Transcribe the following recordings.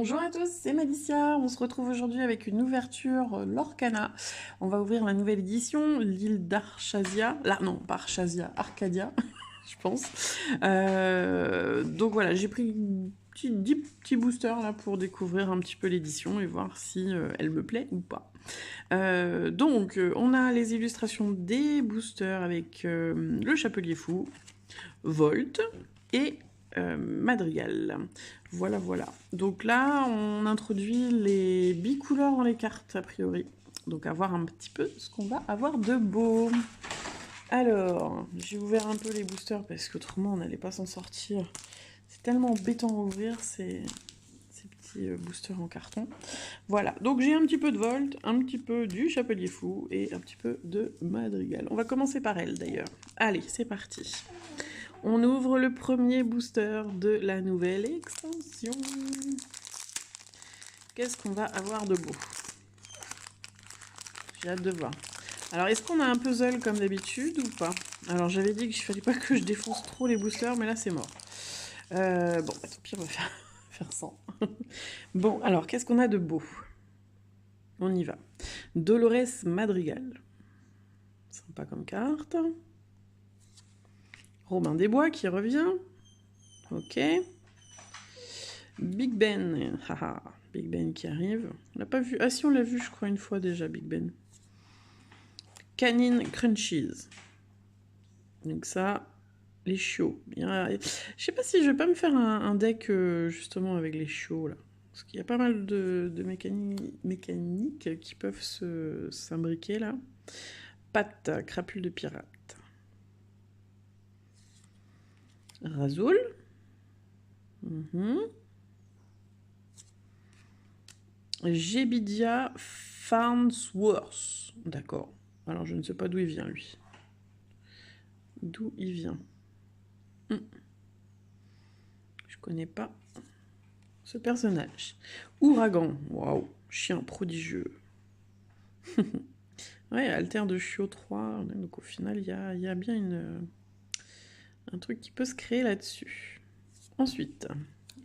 Bonjour à tous, c'est Malicia. On se retrouve aujourd'hui avec une ouverture Lorcana. On va ouvrir la nouvelle édition, l'île d'Archasia. Là, non, pas Archasia, Arcadia, je pense. Donc voilà, j'ai pris 10 petits boosters là pour découvrir un petit peu l'édition et voir si elle me plaît ou pas. On a les illustrations des boosters avec le Chapelier Fou, Volt et Madrigal. Voilà, voilà. Donc là, on introduit les bicouleurs dans les cartes, a priori. Donc à voir un petit peu ce qu'on va avoir de beau. Alors, j'ai ouvert un peu les boosters parce qu'autrement, on n'allait pas s'en sortir. C'est tellement embêtant à ouvrir ces petits boosters en carton. Voilà, donc j'ai un petit peu de Volt, un petit peu du Chapelier Fou et un petit peu de Madrigal. On va commencer par elle d'ailleurs. Allez, c'est parti. On ouvre le premier booster de la nouvelle extension. Qu'est-ce qu'on va avoir de beau? J'ai hâte de voir. Alors, est-ce qu'on a un puzzle comme d'habitude ou pas? Alors, j'avais dit qu'il ne fallait pas que je défonce trop les boosters, mais là, c'est mort. Bon, bah, tant pis, on va faire sans. Bon, alors, qu'est-ce qu'on a de beau? On y va. Dolores Madrigal. Sympa comme carte. Robin des Bois qui revient. Ok. Big Ben. Haha. Big Ben qui arrive. On l'a pas vu. Ah si, on l'a vu, je crois, une fois déjà, Big Ben. Canine Crunchies. Donc ça, les chiots. Je sais pas si je vais pas me faire un deck justement avec les chiots là. Parce qu'il y a pas mal de mécaniques qui peuvent s'imbriquer là. Pat, crapule de pirate. Razul. Jebidia Farnsworth. D'accord. Alors je ne sais pas d'où il vient lui. D'où il vient. Je connais pas ce personnage. Ouragan. Waouh. Chien prodigieux. Ouais, alter de chiot 3. Donc au final, il y a bien un truc qui peut se créer là-dessus. Ensuite,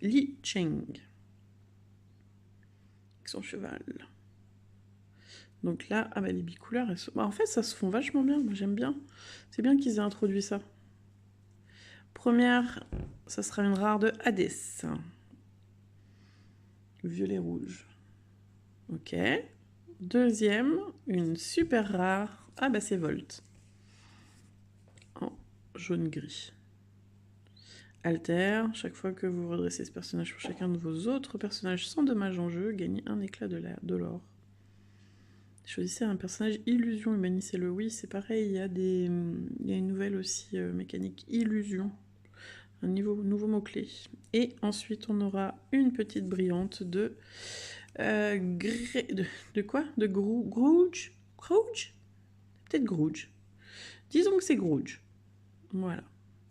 Li Cheng. Avec son cheval. Donc là, ah bah les bicouleurs, en fait, ça se fond vachement bien. Moi, j'aime bien. C'est bien qu'ils aient introduit ça. Première, ça sera une rare de Hades. Violet-rouge. Ok. Deuxième, une super rare. Ah bah c'est Volt. En jaune-gris. Alter, chaque fois que vous redressez ce personnage pour chacun de vos autres personnages sans dommage en jeu, gagnez un éclat de l'or. Choisissez un personnage illusion et bannissez-le. Oui, c'est pareil, il y a une nouvelle aussi mécanique illusion. Un nouveau mot-clé. Et ensuite, on aura une petite brillante de quoi? De Grouge? Grouge? Peut-être Grouge. Disons que c'est Grouge. Voilà,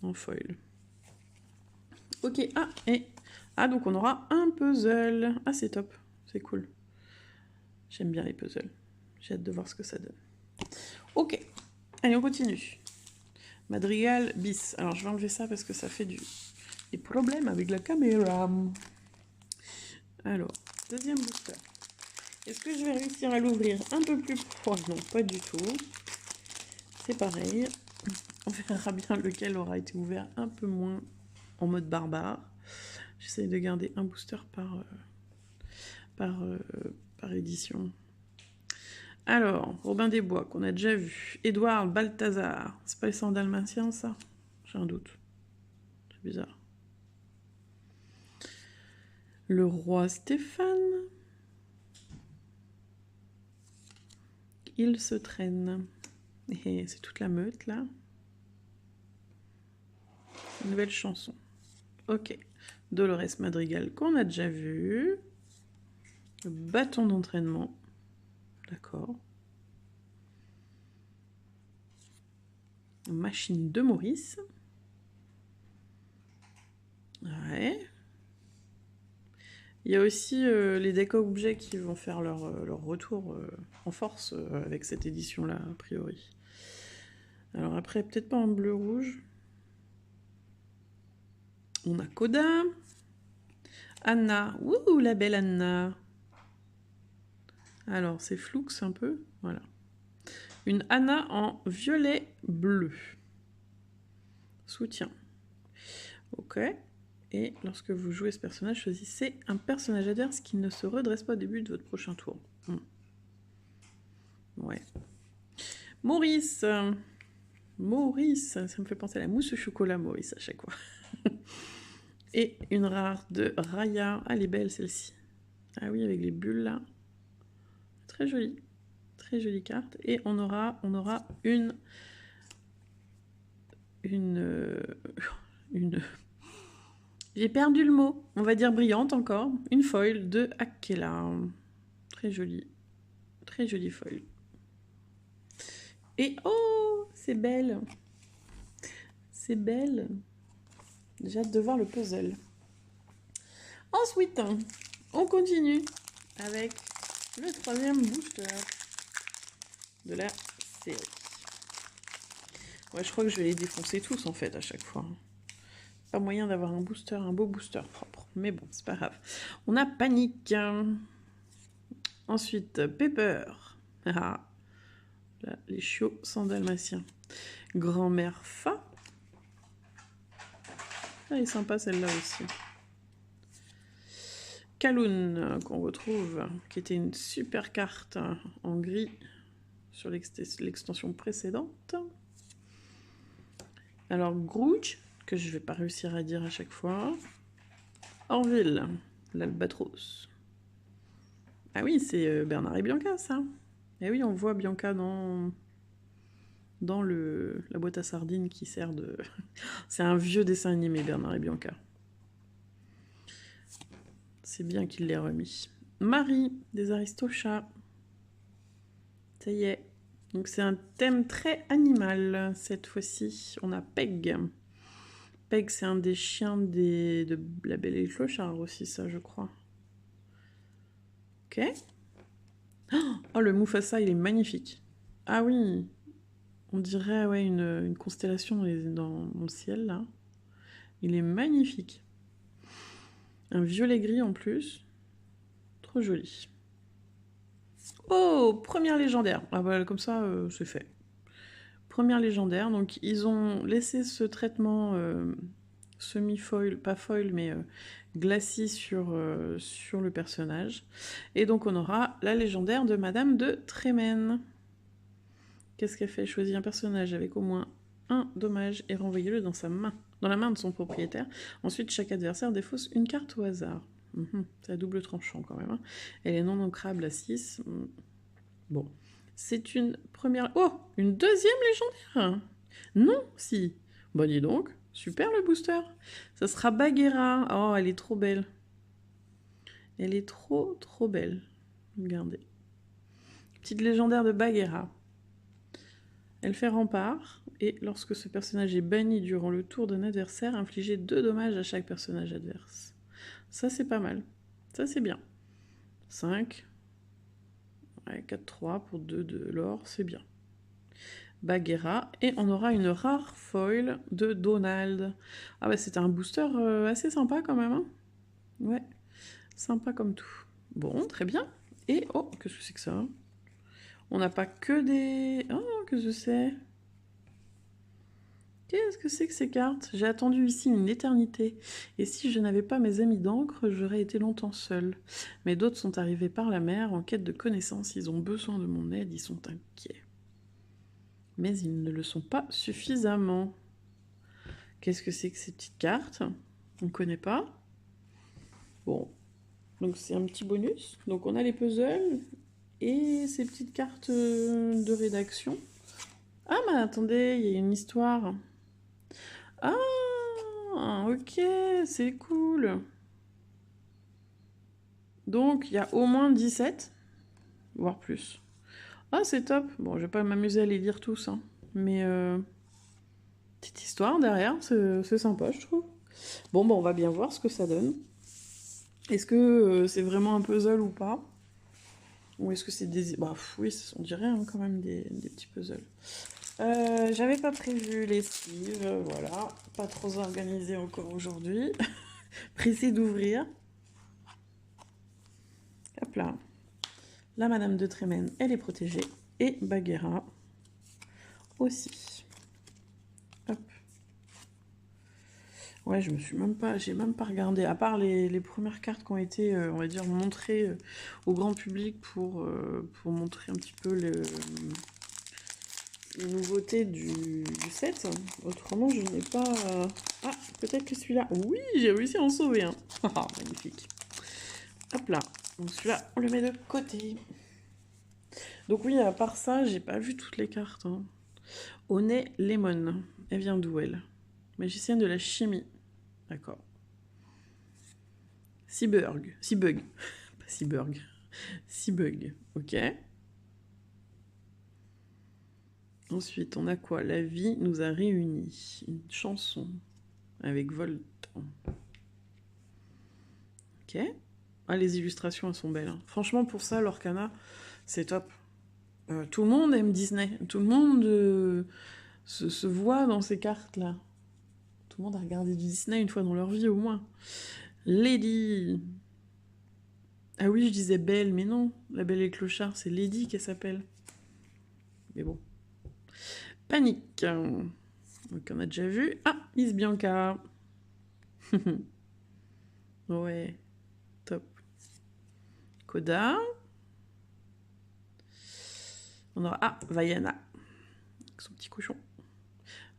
en foil. Ok, donc on aura un puzzle. Ah, c'est top, c'est cool. J'aime bien les puzzles. J'ai hâte de voir ce que ça donne. Ok, allez, on continue. Madrigal bis. Alors, je vais enlever ça parce que ça fait des problèmes avec la caméra. Alors, deuxième booster. Est-ce que je vais réussir à l'ouvrir un peu plus proche? Non, pas du tout. C'est pareil. On verra bien lequel aura été ouvert un peu moins en mode barbare. J'essaye de garder un booster par édition. Alors, Robin des Bois, qu'on a déjà vu. Édouard Balthazar. C'est pas les 100 dalmatiens, ça? J'ai un doute. C'est bizarre. Le roi Stéphane. Il se traîne. Et c'est toute la meute, là. Nouvelle chanson. Ok. Dolores Madrigal, qu'on a déjà vu. Le bâton d'entraînement. D'accord. Machine de Maurice. Ouais. Il y a aussi les decks objets qui vont faire leur retour en force avec cette édition-là, a priori. Alors après, peut-être pas en bleu-rouge. On a Coda. Anna. Ouh, la belle Anna. Alors, c'est floux un peu. Voilà. Une Anna en violet bleu. Soutien. Ok. Et lorsque vous jouez ce personnage, choisissez un personnage adverse qui ne se redresse pas au début de votre prochain tour. Ouais. Maurice. Maurice. Ça me fait penser à la mousse au chocolat, Maurice, à chaque fois. Et une rare de Raya. Ah, elle est belle, celle-ci. Ah oui, avec les bulles, là. Très jolie. Très jolie carte. Et on aura une... J'ai perdu le mot. On va dire brillante encore. Une foil de Akela. Très jolie. Très jolie foil. Et oh, c'est belle. C'est belle. J'ai hâte de voir le puzzle. Ensuite, on continue avec le troisième booster de la série. Ouais, je crois que je vais les défoncer tous en fait à chaque fois. Pas moyen d'avoir un booster, un beau booster propre. Mais bon, c'est pas grave. On a Panique. Ensuite, Pepper. Ah, là, les chiots sans dalmatien. Grand-mère Fa. Ah, elle est sympa celle-là aussi. Kaloun, qu'on retrouve, qui était une super carte en gris sur l'extension précédente. Alors, Grouge, que je vais pas réussir à dire à chaque fois. Orville, l'albatros. Ah oui, c'est Bernard et Bianca, ça. Et oui, on voit Bianca dans la boîte à sardines qui sert de... C'est un vieux dessin animé, Bernard et Bianca. C'est bien qu'il l'ait remis. Marie, des Aristochats. Ça y est. Donc c'est un thème très animal, cette fois-ci. On a Peg. Peg, c'est un des chiens de La Belle et le Clochard aussi, ça, je crois. Ok. Oh, le Mufasa, il est magnifique. Ah oui. On dirait ouais, une constellation dans le ciel, là. Il est magnifique. Un violet gris en plus. Trop joli. Oh, première légendaire. Ah bah comme ça, c'est fait. Première légendaire. Donc ils ont laissé ce traitement semi-foil, pas foil, mais glacis sur le personnage. Et donc on aura la légendaire de Madame de Trémène. Qu'est-ce qu'elle fait? Choisit un personnage avec au moins un dommage et renvoyez-le dans la main de son propriétaire. Ensuite, chaque adversaire défausse une carte au hasard. C'est à double tranchant quand même. Hein. Elle est non ancrable à 6. Bon. C'est une première... Oh, une deuxième légendaire. Non, si. Bon, dis donc. Super le booster. Ça sera Bagheera. Oh, elle est trop belle. Elle est trop, trop belle. Regardez. Petite légendaire de Bagheera. Elle fait rempart, et lorsque ce personnage est banni durant le tour d'un adversaire, infligez 2 dommages à chaque personnage adverse. Ça, c'est pas mal. Ça, c'est bien. 5. Ouais, 4-3 pour 2 de l'or, c'est bien. Bagheera, et on aura une rare foil de Donald. Ah bah c'était un booster assez sympa quand même. Hein, ouais, sympa comme tout. Bon, très bien. Et, oh, qu'est-ce que c'est que ça? On n'a pas que des... Oh, qu'est-ce que c'est? Qu'est-ce que c'est que ces cartes? J'ai attendu ici une éternité, et si je n'avais pas mes amis d'encre, j'aurais été longtemps seule. Mais d'autres sont arrivés par la mer en quête de connaissances, ils ont besoin de mon aide, ils sont inquiets. Mais ils ne le sont pas suffisamment. Qu'est-ce que c'est que ces petites cartes? On ne connaît pas. Bon, donc c'est un petit bonus. Donc on a les puzzles et ces petites cartes de rédaction. Ah mais attendez, il y a une histoire. Ah, ok, c'est cool. Donc, il y a au moins 17, voire plus. Ah, c'est top. Bon, je vais pas m'amuser à les lire tous, hein. Mais, petite histoire derrière, c'est sympa, je trouve. Bon, on va bien voir ce que ça donne. Est-ce que c'est vraiment un puzzle ou pas? Ou est-ce que c'est des... Bah, oui, on dirait hein, quand même des petits puzzles. J'avais pas prévu les sleeves, voilà. Pas trop organisé encore aujourd'hui. Pressé d'ouvrir. Hop là. La Madame de Trémène, elle est protégée. Et Bagheera aussi. Hop. Ouais, j'ai même pas regardé. À part les premières cartes qui ont été, on va dire, montrées au grand public pour montrer un petit peu les nouveautés du set. Autrement, je n'ai pas... Ah, peut-être que celui-là... Oui, j'ai réussi à en sauver un. Ah, magnifique. Hop là. Donc celui-là, on le met de côté. Donc oui, à part ça, j'ai pas vu toutes les cartes. Hein. Honey Lemon. Elle vient d'où, elle? Magicienne de la chimie. D'accord. Seabug. Pas Seabug. Seabug. Ok. Ensuite, on a quoi? La vie nous a réunis. Une chanson avec Volt. Ok. Ah, les illustrations, elles sont belles. Hein. Franchement, pour ça, l'Orcana, c'est top. Tout le monde aime Disney. Tout le monde se voit dans ces cartes-là. Tout le monde a regardé du Disney une fois dans leur vie, au moins. Lady. Ah oui, je disais Belle, mais non. La Belle et le Clochard, c'est Lady qu'elle s'appelle. Mais bon. Panique. Donc on a déjà vu. Ah, Miss Bianca. Ouais. Top. Koda. On aura... Ah, Vaiana. Avec son petit cochon.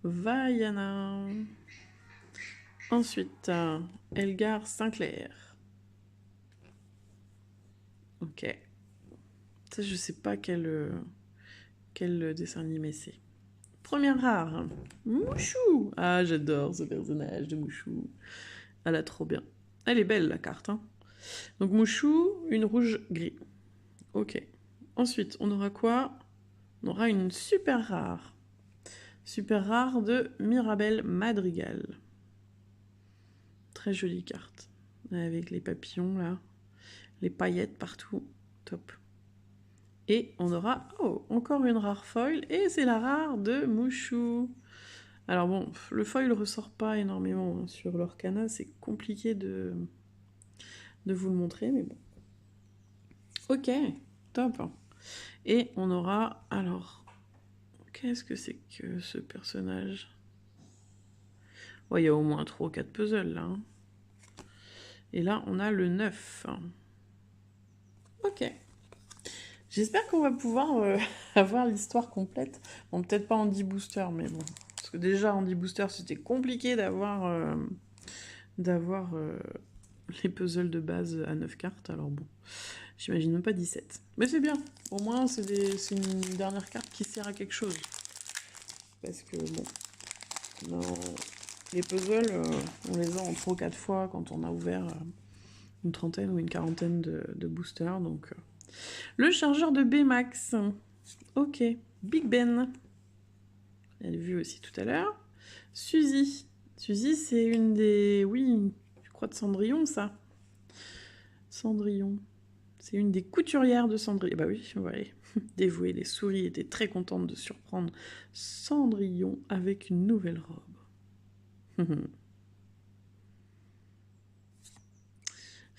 Vaiana. Ensuite, Elgar Sinclair. Ok. Ça, je sais pas quel dessin animé c'est. Première rare. Mouchou. Ah, j'adore ce personnage de Mouchou. Elle a trop bien. Elle est belle, la carte. Hein. Donc, Mouchou, une rouge-gris. Ok. Ensuite, on aura quoi? On aura une super rare. Super rare de Mirabelle Madrigal. Très jolie carte. Avec les papillons, là. Les paillettes partout. Top. Et on aura, oh, encore une rare foil. Et c'est la rare de Mouchou. Alors bon, le foil ne ressort pas énormément hein, sur l'Orcana. C'est compliqué de vous le montrer, mais bon. Ok, top. Et on aura, alors, qu'est-ce que c'est que ce personnage? Ouais, il y a au moins 3 ou 4 puzzles, là. Hein. Et là, on a le 9. Ok. J'espère qu'on va pouvoir avoir l'histoire complète. Bon, peut-être pas en 10 boosters, mais bon. Parce que déjà, en 10 boosters, c'était compliqué d'avoir les puzzles de base à 9 cartes. Alors bon, j'imagine même pas 17. Mais c'est bien. Au moins, c'est une dernière carte qui sert à quelque chose. Parce que bon, non, les puzzles, on les a en 3 ou 4 fois quand on a ouvert une trentaine ou une quarantaine de boosters. Donc, le chargeur de Baymax. Ok. Big Ben. Elle est vue aussi tout à l'heure. Suzy. Suzy, c'est une des... Oui, je crois de Cendrillon, ça. Cendrillon. C'est une des couturières de Cendrillon. Bah oui, vous voyez. Dévouée, les souris étaient très contentes de surprendre Cendrillon avec une nouvelle robe.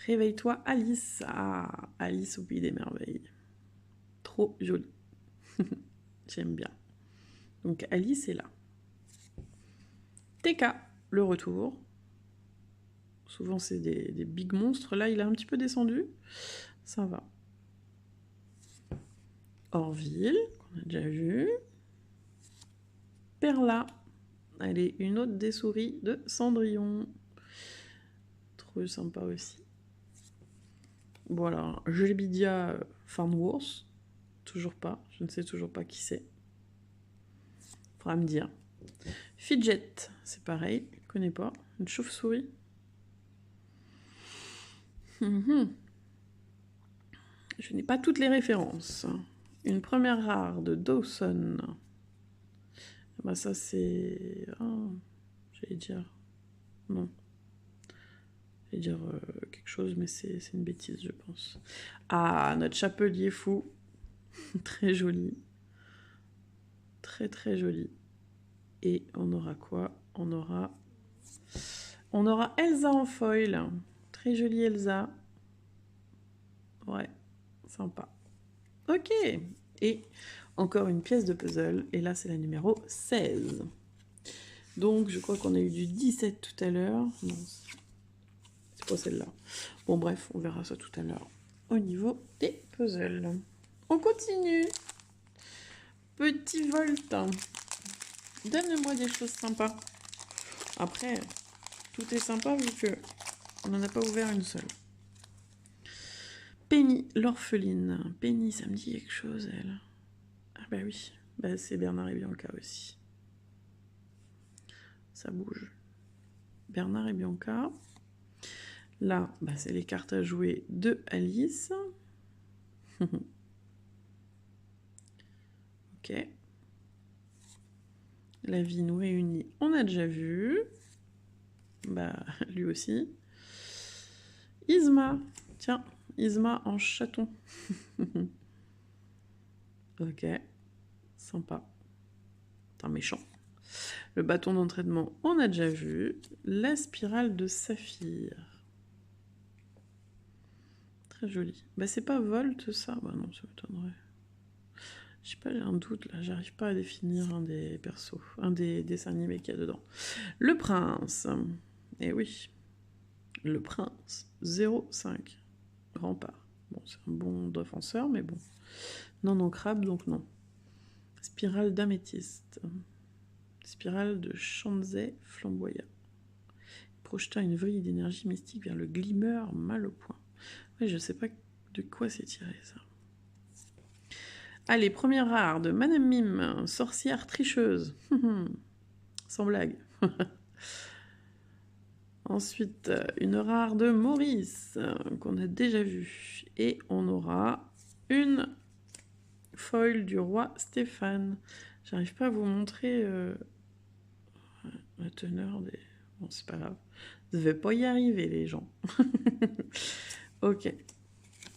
Réveille-toi, Alice. Ah, Alice au pays des merveilles. Trop jolie. J'aime bien. Donc Alice est là. TK, le retour. Souvent c'est des big monstres. Là, il a un petit peu descendu. Ça va. Orville, qu'on a déjà vu. Perla. Elle est une autre des souris de Cendrillon. Trop sympa aussi. Voilà. Jebidia Farnworth. Toujours pas. Je ne sais toujours pas qui c'est. Faudra me dire. Fidget, c'est pareil. Je ne connais pas. Une chauve-souris. Je n'ai pas toutes les références. Une première rare de Dawson. Bah ça c'est... Oh, j'allais dire... Non. J'allais dire quelque chose, mais c'est une bêtise, je pense. Ah, notre chapelier fou. Très joli. Très très joli. Et on aura quoi? On aura Elsa en foil. Très jolie Elsa. Ouais, sympa. Ok. Et encore une pièce de puzzle. Et là, c'est la numéro 16. Donc, je crois qu'on a eu du 17 tout à l'heure. Non, c'est pas celle-là. Bon, bref, on verra ça tout à l'heure. Au niveau des puzzles. On continue. Petit Volt. Donne-moi des choses sympas. Après, tout est sympa vu que on n'en a pas ouvert une seule. Penny, l'orpheline. Penny, ça me dit quelque chose, elle. Ah bah oui, bah, c'est Bernard et Bianca aussi. Ça bouge. Bernard et Bianca. Là, bah, c'est les cartes à jouer de Alice. Ok. La vie nous réunit, on a déjà vu. Bah, lui aussi. Isma. Tiens, Isma en chaton. Ok. Sympa. C'est un méchant. Le bâton d'entraînement, on a déjà vu. La spirale de saphir. Très joli. Bah, c'est pas Volt, ça? Bah non, ça m'étonnerait. Je sais pas, j'ai un doute là, j'arrive pas à définir un des persos, un des dessins animés qu'il y a dedans. Le prince. Eh oui. Le prince. 0,5. Rempart. Bon, c'est un bon défenseur, mais bon. Non, non, crabe, donc non. Spirale d'améthyste. Spirale de Shanzai flamboyant. Projetant une vrille d'énergie mystique vers le glimmer mal au point. Ouais, je sais pas de quoi c'est tiré, ça. Allez, première rare de Madame Mime, sorcière tricheuse. Sans blague. Ensuite, une rare de Maurice, qu'on a déjà vue. Et on aura une foil du roi Stéphane. J'arrive pas à vous montrer la teneur des... Bon, c'est pas grave. Vous devez pas y arriver, les gens. Ok.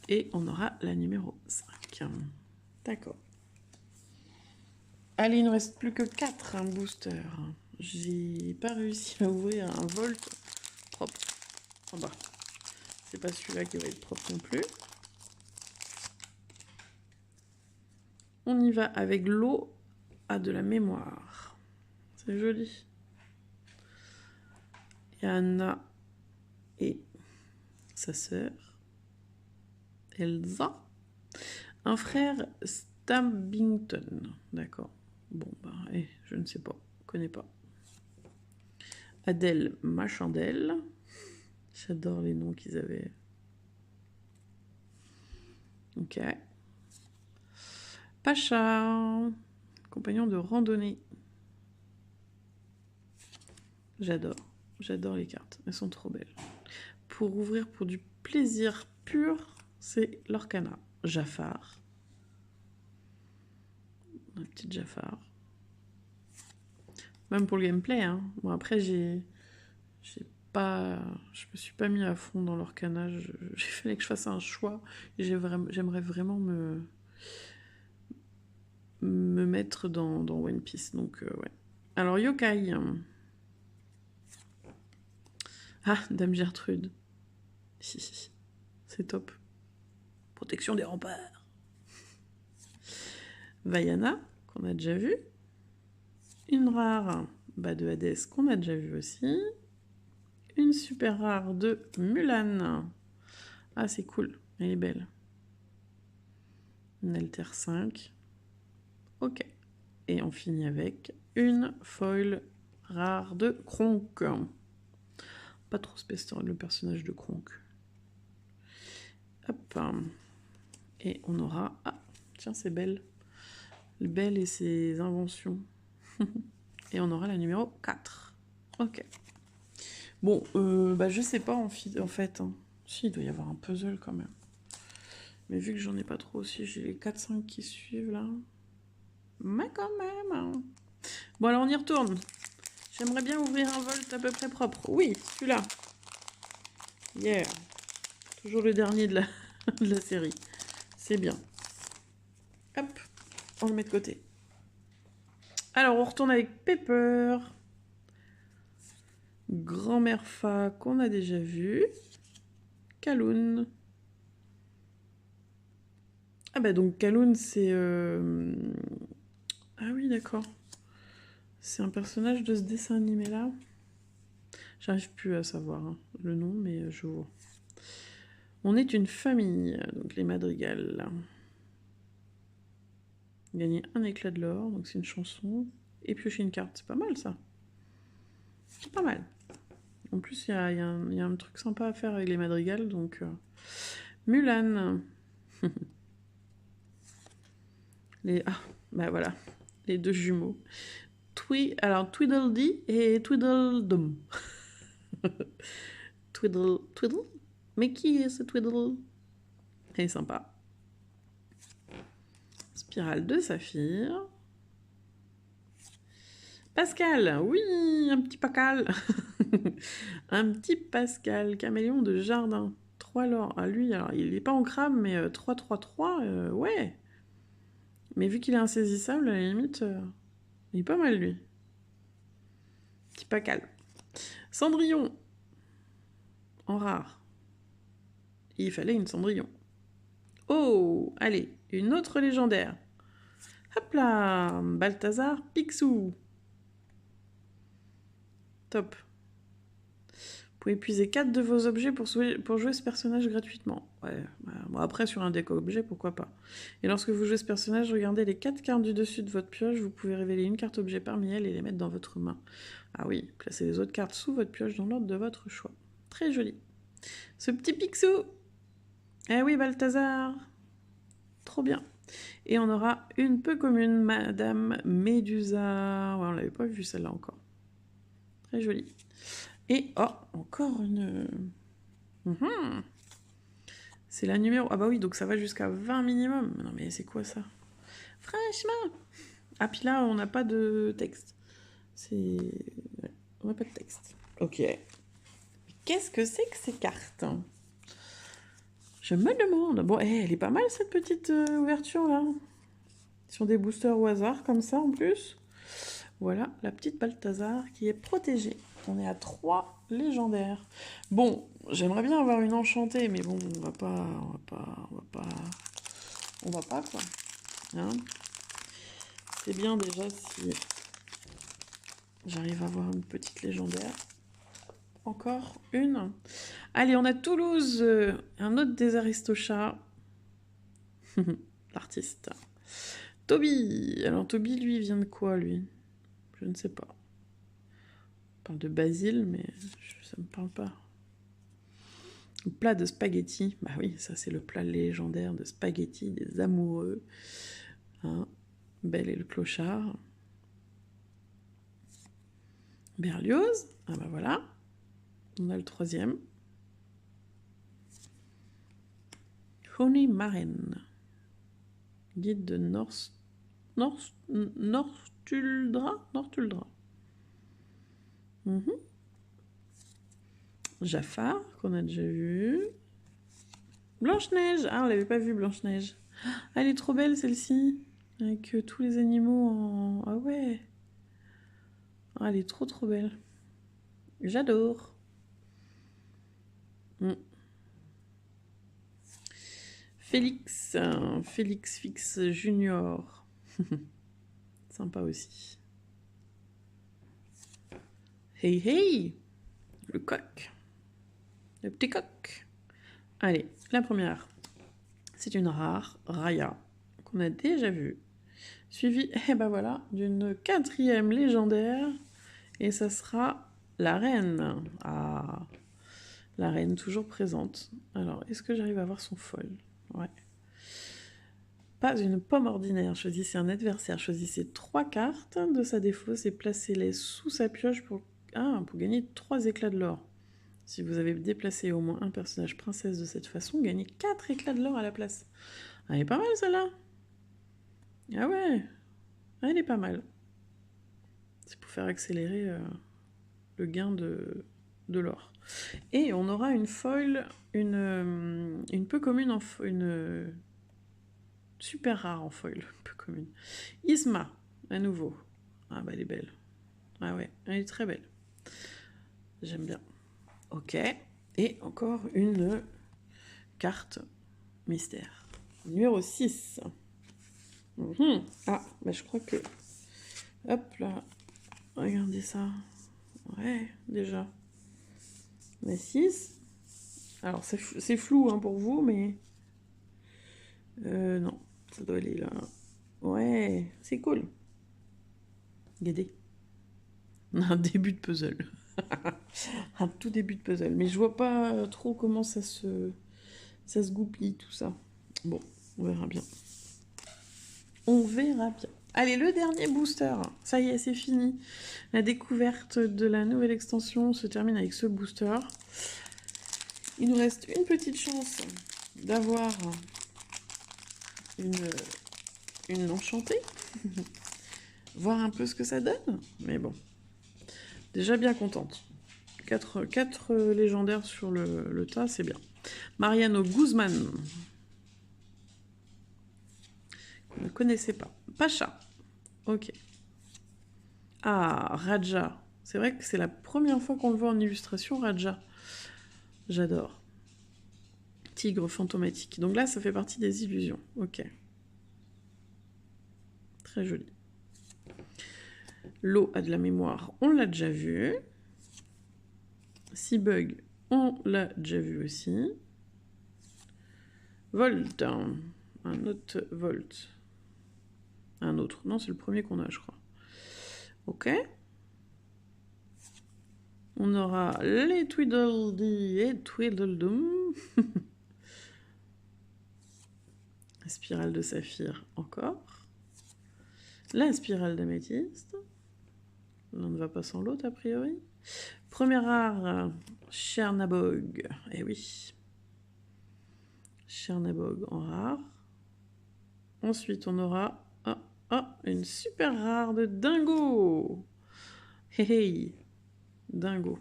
Et on aura la numéro 5. D'accord. Allez, il ne reste plus que 4 boosters. J'ai pas réussi à ouvrir un Volt propre. En bas. C'est pas celui-là qui va être propre non plus. On y va avec l'eau à de la mémoire. C'est joli. Il y a Anna et sa sœur, Elsa. Un frère Stabbington. D'accord. Bon, bah, je ne sais pas. Je connais pas. Adèle Machandelle. J'adore les noms qu'ils avaient. Ok. Pacha. Compagnon de randonnée. J'adore. J'adore les cartes. Elles sont trop belles. Pour ouvrir pour du plaisir pur, c'est l'Orcana. Jafar. Un petit Jafar. Même pour le gameplay, hein. Bon, après, je me suis pas mis à fond dans l'Orcana. J'ai fallu que je fasse un choix. J'aimerais vraiment me mettre dans One Piece. Donc, ouais. Alors, Yokai. Ah, Dame Gertrude. C'est top. Protection des remparts. Vaiana, qu'on a déjà vu. Une rare de Hadès, qu'on a déjà vu aussi. Une super rare de Mulan. Ah, c'est cool. Elle est belle. Une Alter 5. Ok. Et on finit avec une foil rare de Kronk. Pas trop spécial le personnage de Kronk. Hop. Et on aura... Ah, tiens, c'est Belle. Belle et ses inventions. Et on aura la numéro 4. Ok. Bon, je sais pas en fait. Hein. Si, il doit y avoir un puzzle quand même. Mais vu que j'en ai pas trop aussi, j'ai les 4-5 qui suivent là. Mais quand même. Hein. Bon, alors on y retourne. J'aimerais bien ouvrir un Volt à peu près propre. Oui, celui-là. Yeah. Toujours le dernier de la série. C'est bien. Hop, on le met de côté. Alors, on retourne avec Pepper. Grand-mère Fa qu'on a déjà vu. Kaloun. Ah bah donc Kaloun, c'est... Ah oui, d'accord. C'est un personnage de ce dessin animé-là. J'arrive plus à savoir hein, le nom, mais je vois. On est une famille, donc les Madrigals. Gagner un éclat de l'or, donc c'est une chanson. Et piocher une carte, c'est pas mal ça. C'est pas mal. En plus, il y a un truc sympa à faire avec les Madrigals, donc... Mulan. Ah, bah voilà. Les deux jumeaux. Alors, Tweedledee et Tweedledum. Twiddle? Mais qui est ce Twiddle? Il est sympa. Spirale de saphir. Pascal, oui, un petit Pascal. Un petit Pascal, caméléon de jardin. 3 l'or. Ah, lui, alors, il n'est pas en crabe, mais 3-3-3, ouais. Mais vu qu'il est insaisissable, à la limite, il est pas mal, lui. Petit Pascal. Cendrillon. En rare. Il fallait une Cendrillon. Oh, allez, une autre légendaire. Hop là, Balthazar Picsou. Top. Vous pouvez épuiser 4 de vos objets pour jouer ce personnage gratuitement. Ouais, bon après sur un deck objet, pourquoi pas. Et lorsque vous jouez ce personnage, regardez les 4 cartes du dessus de votre pioche, vous pouvez révéler une carte objet parmi elles et les mettre dans votre main. Ah oui, placez les autres cartes sous votre pioche dans l'ordre de votre choix. Très joli. Ce petit Picsou. Eh oui, Balthazar. Trop bien. Et on aura une peu commune, Madame Médusa. Ouais, on l'avait pas vu celle-là encore. Très jolie. Et, oh, encore une... C'est la numéro... Ah bah oui, donc ça va jusqu'à 20 minimum. Non mais c'est quoi ça? Franchement. Ah puis là, on n'a pas de texte. On n'a pas de texte. Ok. Qu'est-ce que c'est que ces cartes? Je me demande. Bon, elle est pas mal cette petite ouverture là. Sur des boosters au hasard comme ça en plus. Voilà, la petite Balthazar qui est protégée. On est à 3 légendaires. Bon, j'aimerais bien avoir une enchantée, mais bon, on va pas quoi. Hein, c'est bien déjà si j'arrive à avoir une petite légendaire. Encore une. Allez, on a Toulouse, un autre des Aristochats. L'artiste. Toby. Alors Toby, lui, vient de quoi, lui? Je ne sais pas. On parle de Basile, mais ça me parle pas. Le plat de spaghetti. Bah oui, ça c'est le plat légendaire de spaghetti des amoureux. Hein, Belle et le clochard. Berlioz. Ah bah voilà. On a le troisième. Honey Marine. Guide de Nortuldra. Jafar, qu'on a déjà vu. Blanche-Neige. Ah, on l'avait pas vu, Blanche-Neige. Ah, elle est trop belle, celle-ci. Avec tous les animaux en... Ah ouais. Ah, elle est trop belle. J'adore. Félix. Félix Fix Junior. Sympa aussi. Hey, hey. Le coq. Le petit coq. Allez, la première. C'est une rare, Raya, qu'on a déjà vue. Suivie, et ben voilà, d'une 4e légendaire. Et ça sera la reine. Ah, la reine toujours présente. Alors, est-ce que j'arrive à voir son foil? Ouais. Pas une pomme ordinaire. Choisissez un adversaire. Choisissez 3 cartes de sa défausse et placez-les sous sa pioche pour gagner 3 éclats de l'or. Si vous avez déplacé au moins un personnage princesse de cette façon, gagnez 4 éclats de l'or à la place. Ah, elle est pas mal celle-là. Ah ouais, elle est pas mal. C'est pour faire accélérer le gain de l'or. Et on aura une foil, une peu commune, une super rare en foil, peu commune. Isma, à nouveau. Ah bah elle est belle. Ah ouais, elle est très belle. J'aime bien. Ok. Et encore une carte mystère. Numéro 6. Ah, bah je crois que... Hop là. Regardez ça. Ouais, déjà. On a 6. Alors, c'est flou hein, pour vous, mais... non, ça doit aller là. Ouais, c'est cool. Regardez. On a un début de puzzle. Un tout début de puzzle. Mais je vois pas trop comment ça se goupille, tout ça. Bon, on verra bien. On verra bien. Allez, le dernier booster. Ça y est, c'est fini. La découverte de la nouvelle extension se termine avec ce booster. Il nous reste une petite chance d'avoir une enchantée. Voir un peu ce que ça donne. Mais bon, déjà bien contente. 4 légendaires sur le tas, c'est bien. Mariano Guzman. Vous ne connaissez pas. Pacha. Ok. Ah, Raja. C'est vrai que c'est la première fois qu'on le voit en illustration, Raja. J'adore. Tigre fantomatique. Donc là, ça fait partie des illusions. Ok. Très joli. L'eau a de la mémoire, on l'a déjà vu. Seabug, on l'a déjà vu aussi. Volt. Un autre Volt. Un autre. Non, c'est le premier qu'on a, je crois. Ok. On aura les Tweedledee et Tweedledum. La spirale de saphir, encore. La spirale d'améthyste. L'un ne va pas sans l'autre, a priori. Premier rare, Chernabog. Eh oui. Chernabog en rare. Ensuite, on aura une super rare de Dingo. Hey, hey. Dingo.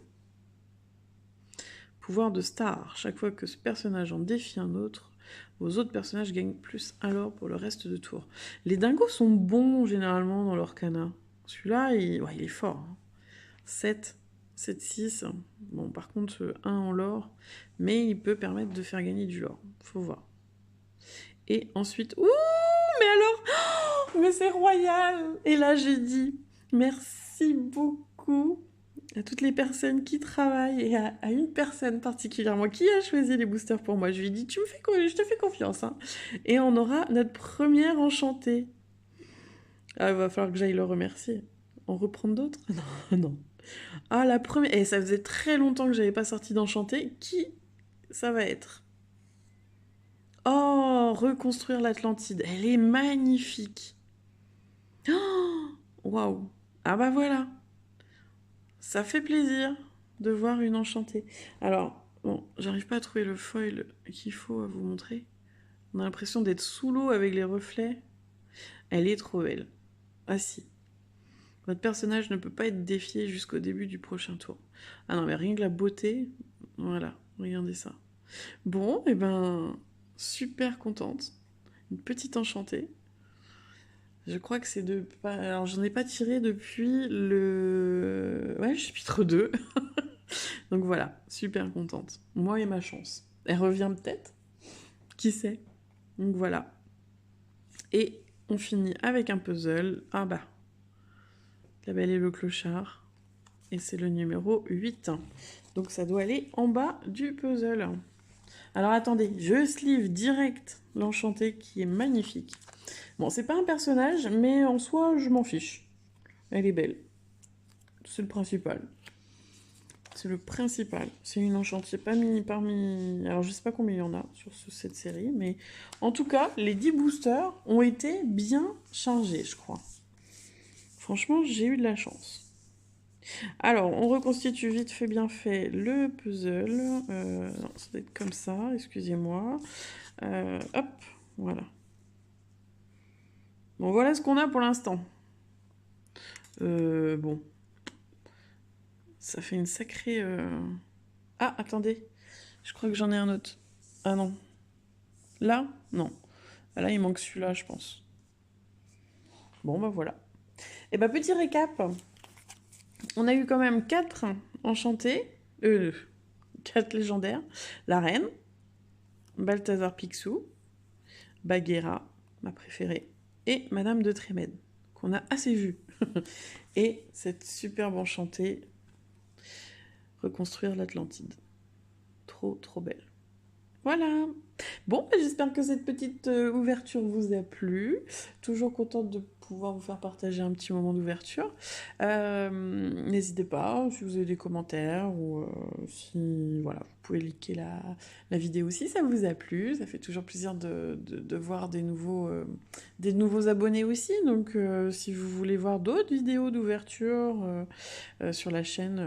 Pouvoir de star. Chaque fois que ce personnage en défie un autre, vos autres personnages gagnent plus alors pour le reste de tour. Les dingos sont bons généralement dans leur cana. Celui-là, il est fort. Hein. 7, 7, 6. Bon, par contre, 1 en lore, mais il peut permettre de faire gagner du lore. Faut voir. Et ensuite... Ouh, mais alors... Oh, mais c'est royal. Et là, j'ai dit merci beaucoup à toutes les personnes qui travaillent et à une personne particulièrement qui a choisi les boosters pour moi. Je lui ai dit, je te fais confiance. Hein. Et on aura notre première enchantée. Ah, il va falloir que j'aille le remercier. En reprendre d'autres? Non, non. Ah, la première... Et ça faisait très longtemps que j'avais pas sorti d'enchantée. Qui ça va être? Oh, reconstruire l'Atlantide. Elle est magnifique. Waouh. Ah bah voilà. Ça fait plaisir de voir une enchantée. Alors, bon, j'arrive pas à trouver le foil qu'il faut à vous montrer. On a l'impression d'être sous l'eau avec les reflets. Elle est trop belle. Ah si. Votre personnage ne peut pas être défié jusqu'au début du prochain tour. Ah non, mais rien que la beauté. Voilà, regardez ça. Bon, et ben, super contente. Une petite enchantée. Je crois que c'est de... Alors, j'en ai pas tiré depuis le... Ouais, chapitre 2. Donc voilà, super contente. Moi et ma chance. Elle revient peut-être. Qui sait? Donc voilà. Et on finit avec un puzzle. Ah bah. La Belle et le Clochard. Et c'est le numéro 8. Donc ça doit aller en bas du puzzle. Alors attendez, je sleeve direct l'enchanté qui est magnifique. Bon, c'est pas un personnage, mais en soi, je m'en fiche. Elle est belle. C'est le principal. C'est le principal. C'est une enchantée pas mis parmi... Alors, je sais pas combien il y en a sur cette série, mais en tout cas, les 10 boosters ont été bien chargés, je crois. Franchement, j'ai eu de la chance. Alors, on reconstitue vite fait bien fait le puzzle. Non, ça doit être comme ça, excusez-moi. Hop, voilà. Bon, voilà ce qu'on a pour l'instant. Bon. Ça fait une sacrée... Ah, attendez. Je crois que j'en ai un autre. Ah non. Là? Non. Là, il manque celui-là, je pense. Bon, bah voilà. Et bah, petit récap. On a eu quand même 4 enchantés. 4 légendaires. La reine. Balthazar Picsou. Bagheera, ma préférée, et Madame de Trémède, qu'on a assez vu. Et cette superbe enchantée, Reconstruire l'Atlantide. Trop, trop belle. Voilà. Bon, j'espère que cette petite ouverture vous a plu. Toujours contente de pouvoir vous faire partager un petit moment d'ouverture. N'hésitez pas, si vous avez des commentaires ou si voilà, vous pouvez liker la vidéo si ça vous a plu. Ça fait toujours plaisir de voir des nouveaux abonnés aussi. Donc si vous voulez voir d'autres vidéos d'ouverture sur la chaîne,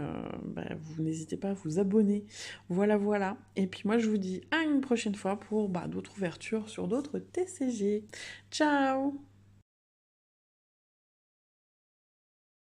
vous n'hésitez pas à vous abonner. Voilà, voilà. Et puis moi, je vous dis à une prochaine fois pour d'autres ouvertures sur d'autres TCG. Ciao!